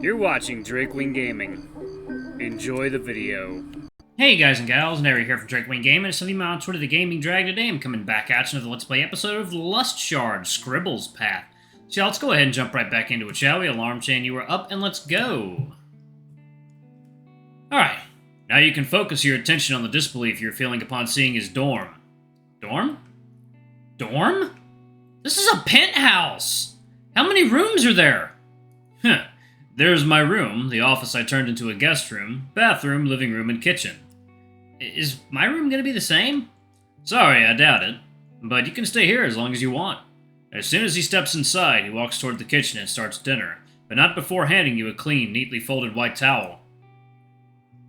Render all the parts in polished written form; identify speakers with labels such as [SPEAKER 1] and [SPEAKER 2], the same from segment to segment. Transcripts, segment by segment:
[SPEAKER 1] You're watching Drakewing Gaming. Enjoy the video.
[SPEAKER 2] Hey guys and gals, Nary here from Drakewing Gaming. It's something on Twitter, the Gaming Drag. Today I'm coming back at you with a Let's Play episode of Lust Shards, Scribbles path. So let's go ahead and jump right back into it, shall we? Alarm chain, you are up, and let's go. Alright, now you can focus your attention on the disbelief you're feeling upon seeing his dorm. Dorm? Dorm? This is a penthouse! How many rooms are there? Huh. There's my room, the office I turned into a guest room, bathroom, living room, and kitchen. Is my room gonna be the same? Sorry, I doubt it. But you can stay here as long as you want. As soon as he steps inside, he walks toward the kitchen and starts dinner, but not before handing you a clean, neatly folded white towel.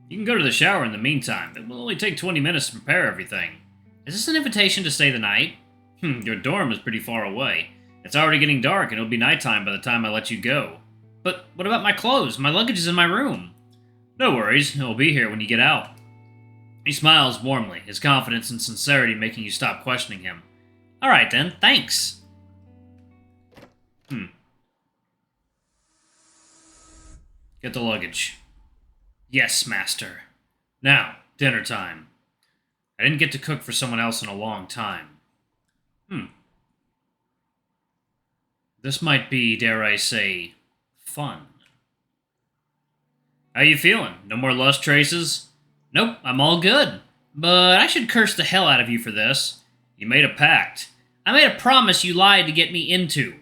[SPEAKER 2] You can go to the shower in the meantime. It will only take 20 minutes to prepare everything. Is this an invitation to stay the night? Your dorm is pretty far away. It's already getting dark and it'll be nighttime by the time I let you go. But what about my clothes? My luggage is in my room. No worries, it'll be here when you get out. He smiles warmly, his confidence and sincerity making you stop questioning him. Alright then, thanks. Get the luggage. Yes, master. Now, dinner time. I didn't get to cook for someone else in a long time. This might be, dare I say, fun. How you feeling? No more lust traces? Nope, I'm all good. But I should curse the hell out of you for this. You made a pact. I made a promise you lied to get me into.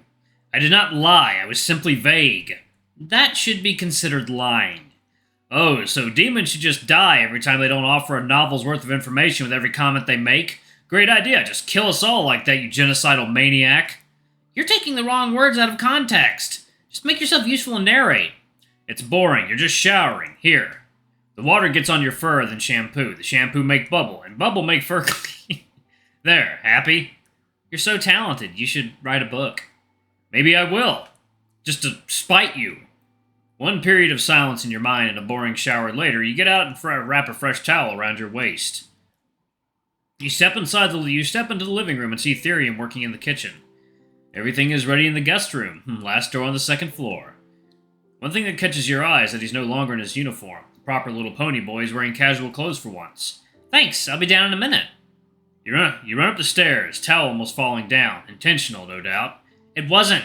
[SPEAKER 2] I did not lie, I was simply vague. That should be considered lying. Oh, so demons should just die every time they don't offer a novel's worth of information with every comment they make? Great idea, just kill us all like that, you genocidal maniac. You're taking the wrong words out of context. Just make yourself useful and narrate. It's boring, you're just showering. Here. The water gets on your fur, then shampoo. The shampoo make bubble, and bubble make fur clean. There, happy? You're so talented, you should write a book. Maybe I will. Just to spite you. One period of silence in your mind and a boring shower later, you get out and wrap a fresh towel around your waist. You step into the living room and see Therium working in the kitchen. Everything is ready in the guest room, last door on the second floor. One thing that catches your eye is that he's no longer in his uniform. The proper little pony boy is wearing casual clothes for once. Thanks, I'll be down in a minute. You run up the stairs, towel almost falling down. Intentional, no doubt. It wasn't.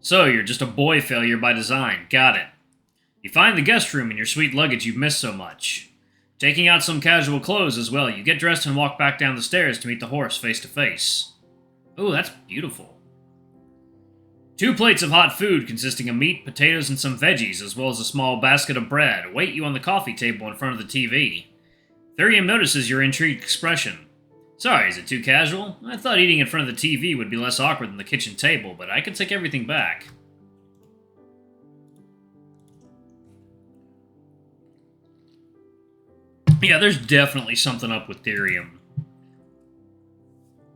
[SPEAKER 2] So, you're just a boy failure by design. Got it. You find the guest room and your sweet luggage you've missed so much. Taking out some casual clothes as well, you get dressed and walk back down the stairs to meet the horse face to face. Ooh, that's beautiful. 2 plates of hot food consisting of meat, potatoes, and some veggies, as well as a small basket of bread, await you on the coffee table in front of the TV. Therium notices your intrigued expression. Sorry, is it too casual? I thought eating in front of the TV would be less awkward than the kitchen table, but I can take everything back. Yeah, there's definitely something up with Therium.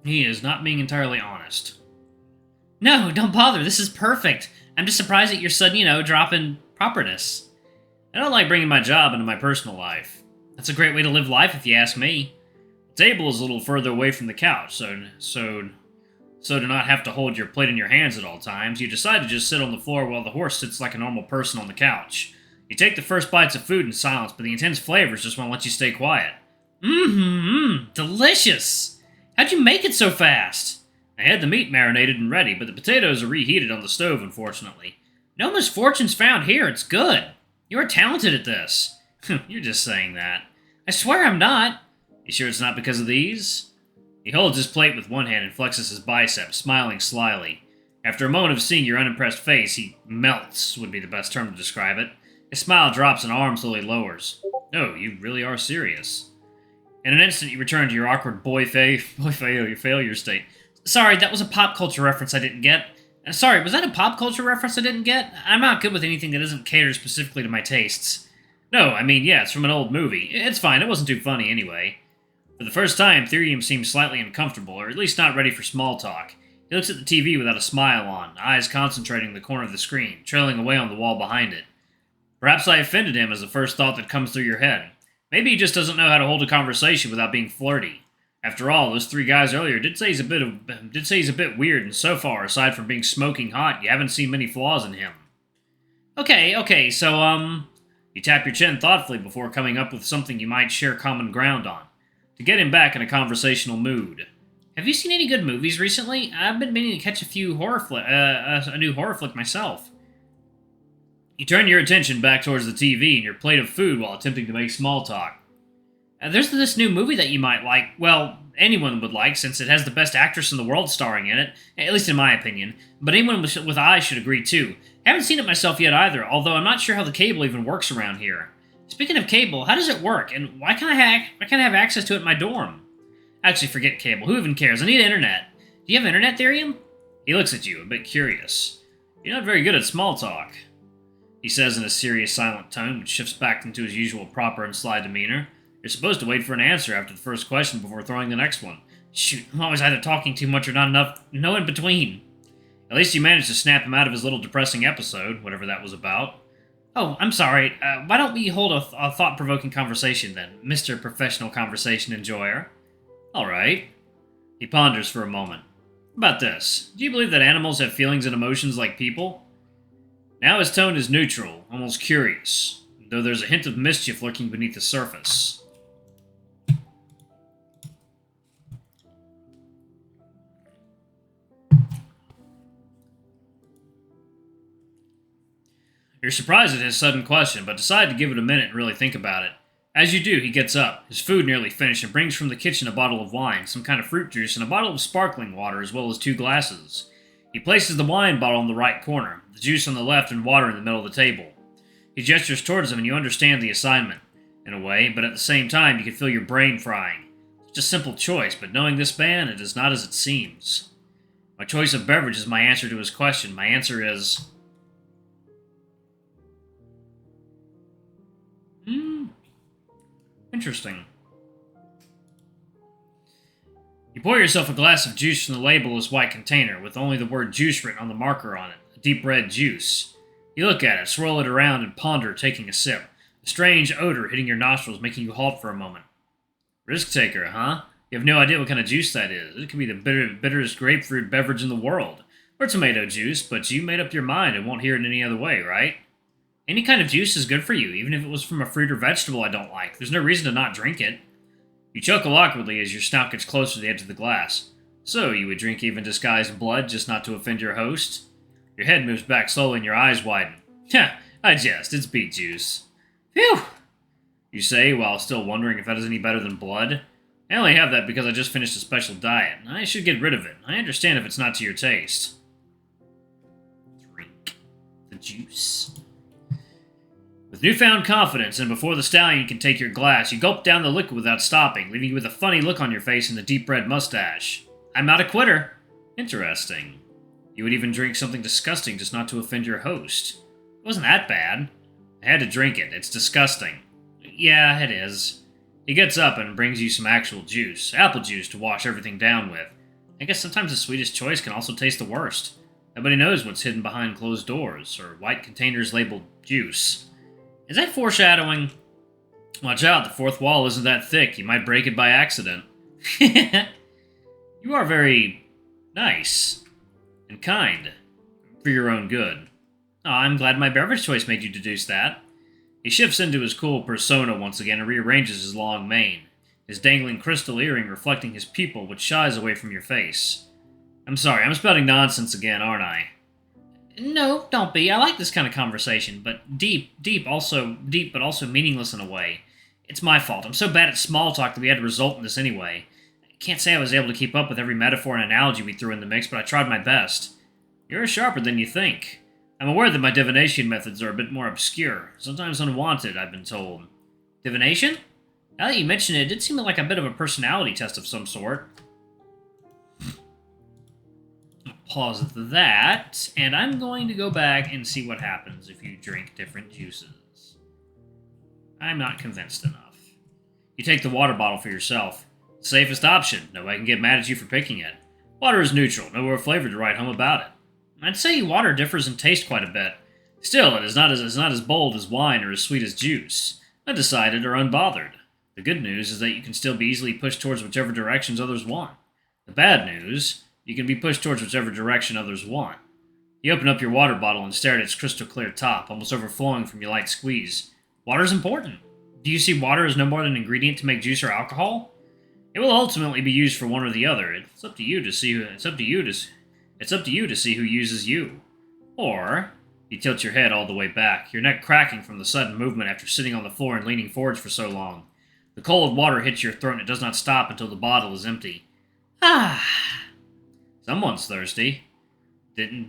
[SPEAKER 2] He is not being entirely honest. No, don't bother. This is perfect. I'm just surprised at your sudden, drop in properness. I don't like bringing my job into my personal life. That's a great way to live life, if you ask me. The table is a little further away from the couch, so to not have to hold your plate in your hands at all times, you decide to just sit on the floor while the horse sits like a normal person on the couch. You take the first bites of food in silence, but the intense flavors just won't let you stay quiet. Delicious! How'd you make it so fast? I had the meat marinated and ready, but the potatoes are reheated on the stove, unfortunately. No misfortunes found here, it's good. You are talented at this. You're just saying that. I swear I'm not. You sure it's not because of these? He holds his plate with one hand and flexes his biceps, smiling slyly. After a moment of seeing your unimpressed face, he melts, would be the best term to describe it. His smile drops and arm slowly lowers. No, you really are serious. In an instant, you return to your awkward boy failure state. Sorry, that was a pop culture reference I didn't get. Sorry, was that a pop culture reference I didn't get? I'm not good with anything that doesn't cater specifically to my tastes. No, I mean, yeah, it's from an old movie. It's fine, it wasn't too funny anyway. For the first time, Therium seems slightly uncomfortable, or at least not ready for small talk. He looks at the TV without a smile on, eyes concentrating on the corner of the screen, trailing away on the wall behind it. Perhaps I offended him is the first thought that comes through your head. Maybe he just doesn't know how to hold a conversation without being flirty. After all, those 3 guys earlier did say he's a bit weird, and so far, aside from being smoking hot, you haven't seen many flaws in him. Okay, so, you tap your chin thoughtfully before coming up with something you might share common ground on, to get him back in a conversational mood. Have you seen any good movies recently? I've been meaning to catch a new horror flick myself. You turn your attention back towards the TV and your plate of food while attempting to make small talk. There's this new movie that you might like. Well, anyone would like, since it has the best actress in the world starring in it, at least in my opinion. But anyone with eyes should agree too. I haven't seen it myself yet either, although I'm not sure how the cable even works around here. Speaking of cable, how does it work, and why can't I have access to it in my dorm? Actually, forget cable. Who even cares? I need internet. Do you have internet, Therium? He looks at you, a bit curious. You're not very good at small talk, he says in a serious, silent tone, which shifts back into his usual proper and sly demeanor. You're supposed to wait for an answer after the first question before throwing the next one. Shoot, I'm always either talking too much or not enough. No in between. At least you managed to snap him out of his little depressing episode, whatever that was about. Oh, I'm sorry. Why don't we hold a thought-provoking conversation then, Mr. Professional Conversation Enjoyer? All right. He ponders for a moment. About this, do you believe that animals have feelings and emotions like people? Now his tone is neutral, almost curious, though there's a hint of mischief lurking beneath the surface. You're surprised at his sudden question, but decide to give it a minute and really think about it. As you do, he gets up, his food nearly finished, and brings from the kitchen a bottle of wine, some kind of fruit juice, and a bottle of sparkling water, as well as 2 glasses. He places the wine bottle in the right corner, the juice on the left, and water in the middle of the table. He gestures towards him, and you understand the assignment, in a way, but at the same time, you can feel your brain frying. It's a simple choice, but knowing this man, it is not as it seems. My choice of beverage is my answer to his question. My answer is... Interesting. You pour yourself a glass of juice from the labelless white container, with only the word juice written on the marker on it, a deep red juice. You look at it, swirl it around, and ponder, taking a sip. A strange odor hitting your nostrils, making you halt for a moment. Risk taker, huh? You have no idea what kind of juice that is. It could be the bitterest grapefruit beverage in the world. Or tomato juice, but you made up your mind and won't hear it any other way, right? Any kind of juice is good for you, even if it was from a fruit or vegetable I don't like. There's no reason to not drink it. You chuckle awkwardly as your snout gets closer to the edge of the glass. So, you would drink even disguised blood just not to offend your host? Your head moves back slowly and your eyes widen. Heh, I jest, it's beet juice. Phew! You say, while still wondering if that is any better than blood. I only have that because I just finished a special diet. I should get rid of it. I understand if it's not to your taste. Drink the juice. With newfound confidence, and before the stallion can take your glass, you gulp down the liquid without stopping, leaving you with a funny look on your face and a deep red mustache. I'm not a quitter. Interesting. You would even drink something disgusting just not to offend your host. It wasn't that bad. I had to drink it. It's disgusting. Yeah, it is. He gets up and brings you some actual juice. Apple juice to wash everything down with. I guess sometimes the sweetest choice can also taste the worst. Nobody knows what's hidden behind closed doors, or white containers labeled juice. Is that foreshadowing? Watch out, the fourth wall isn't that thick. You might break it by accident. You are very nice and kind for your own good. Oh, I'm glad my beverage choice made you deduce that. He shifts into his cool persona once again and rearranges his long mane, his dangling crystal earring reflecting his pupil, which shies away from your face. I'm sorry, I'm spouting nonsense again, aren't I? No, don't be. I like this kind of conversation, but deep, but also meaningless in a way. It's my fault. I'm so bad at small talk that we had to result in this anyway. I can't say I was able to keep up with every metaphor and analogy we threw in the mix, but I tried my best. You're sharper than you think. I'm aware that my divination methods are a bit more obscure, sometimes unwanted, I've been told. Divination? Now that you mention it, it did seem like a bit of a personality test of some sort. Pause that, and I'm going to go back and see what happens if you drink different juices. I'm not convinced enough. You take the water bottle for yourself. Safest option. Nobody can get mad at you for picking it. Water is neutral, no real flavor to write home about it. I'd say water differs in taste quite a bit. Still, it is not as bold as wine or as sweet as juice. Undecided or unbothered. The good news is that you can still be easily pushed towards whichever directions others want. The bad news... you can be pushed towards whichever direction others want. You open up your water bottle and stare at its crystal clear top, almost overflowing from your light squeeze. Water's important. Do you see water as no more than an ingredient to make juice or alcohol? It will ultimately be used for one or the other. It's up to you to see. It's up to you to see who uses you. Or you tilt your head all the way back, your neck cracking from the sudden movement after sitting on the floor and leaning forwards for so long. The cold water hits your throat and it does not stop until the bottle is empty. Ah, someone's thirsty.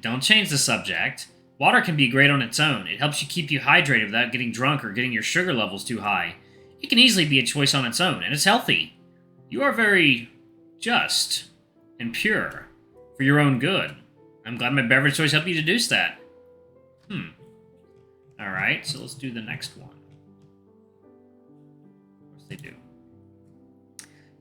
[SPEAKER 2] Don't change the subject. Water can be great on its own. It helps you keep you hydrated without getting drunk or getting your sugar levels too high. It can easily be a choice on its own, and it's healthy. You are very just and pure for your own good. I'm glad my beverage choice helped you deduce that. Alright, so let's do the next one. Of course they do.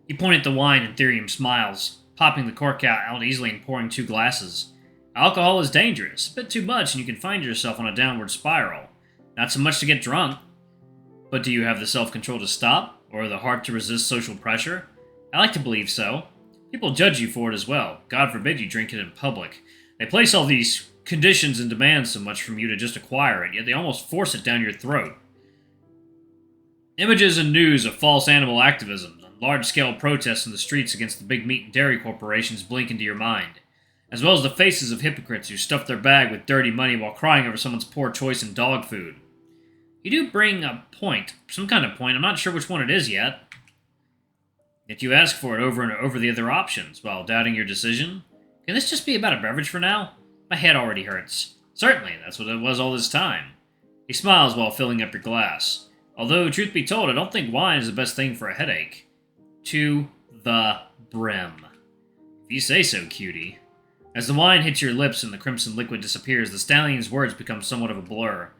[SPEAKER 2] You point at the wine and Therium smiles, popping the cork out easily and pouring 2 glasses. Alcohol is dangerous, a bit too much, and you can find yourself on a downward spiral. Not so much to get drunk, but do you have the self-control to stop, or the heart to resist social pressure? I like to believe so. People judge you for it as well. God forbid you drink it in public. They place all these conditions and demands so much from you to just acquire it, yet they almost force it down your throat. Images and news of false animal activism and large-scale protests in the streets against the big meat and dairy corporations blink into your mind, as well as the faces of hypocrites who stuff their bag with dirty money while crying over someone's poor choice in dog food. You do bring a point, some kind of point, I'm not sure which one it is yet. Yet you ask for it over and over the other options, while doubting your decision. Can this just be about a beverage for now? My head already hurts. Certainly, that's what it was all this time. He smiles while filling up your glass. Although, truth be told, I don't think wine is the best thing for a headache. To the brim. If you say so, cutie. As the wine hits your lips and the crimson liquid disappears, the stallion's words become somewhat of a blur.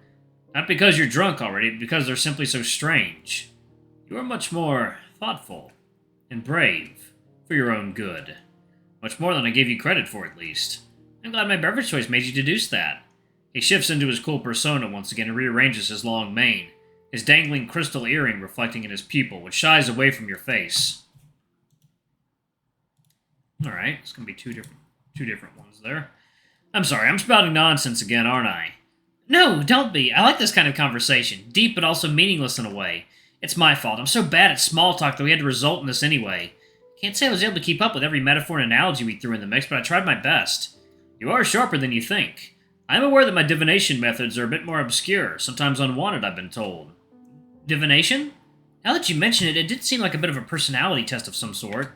[SPEAKER 2] Not because you're drunk already, but because they're simply so strange. You are much more thoughtful and brave for your own good. Much more than I gave you credit for, at least. I'm glad my beverage choice made you deduce that. He shifts into his cool persona once again and rearranges his long mane, his dangling crystal earring reflecting in his pupil, which shies away from your face. Alright, it's going to be two different ones there. I'm sorry, I'm spouting nonsense again, aren't I? No, don't be. I like this kind of conversation. Deep but also meaningless in a way. It's my fault. I'm so bad at small talk that we had to result in this anyway. Can't say I was able to keep up with every metaphor and analogy we threw in the mix, but I tried my best. You are sharper than you think. I am aware that my divination methods are a bit more obscure, sometimes unwanted, I've been told. Divination? Now that you mention it, it did seem like a bit of a personality test of some sort.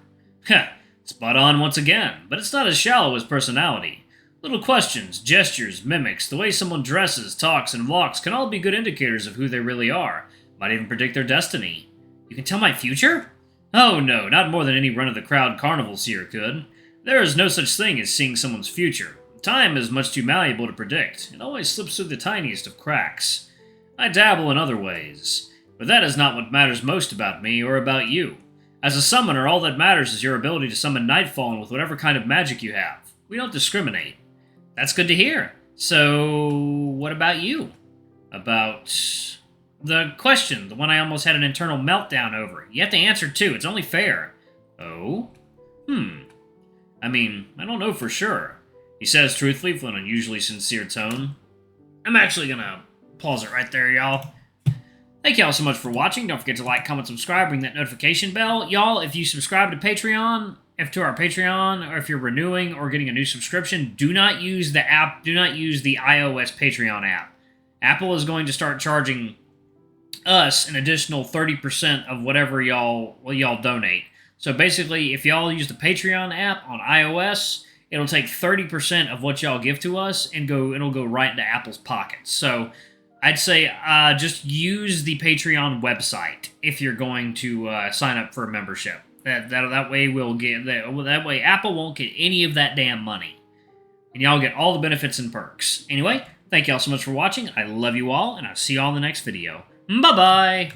[SPEAKER 2] Heh, spot on once again, but it's not as shallow as personality. Little questions, gestures, mimics, the way someone dresses, talks, and walks can all be good indicators of who they really are. Might even predict their destiny. You can tell my future? Oh no, not more than any run-of-the-crowd carnival seer could. There is no such thing as seeing someone's future. Time is much too malleable to predict. It always slips through the tiniest of cracks. I dabble in other ways, but that is not what matters most about me or about you. As a summoner, all that matters is your ability to summon Nightfallen with whatever kind of magic you have. We don't discriminate. That's good to hear. So, what about you? About the question, the one I almost had an internal meltdown over. You have to answer too, it's only fair. Oh? I mean, I don't know for sure. He says truthfully with an unusually sincere tone. I'm actually gonna pause it right there, y'all. Thank y'all so much for watching. Don't forget to like, comment, subscribe, ring that notification bell. Y'all, if you subscribe to Patreon, to our Patreon, or if you're renewing or getting a new subscription, do not use the app, do not use the iOS Patreon app. Apple is going to start charging us an additional 30% of whatever y'all donate. So basically, if y'all use the Patreon app on iOS, it'll take 30% of what y'all give to us and it'll go right into Apple's pockets. So I'd say just use the Patreon website if you're going to sign up for a membership. That way that way Apple won't get any of that damn money, and y'all get all the benefits and perks. Anyway, thank y'all so much for watching. I love you all, and I'll see y'all in the next video. Bye bye.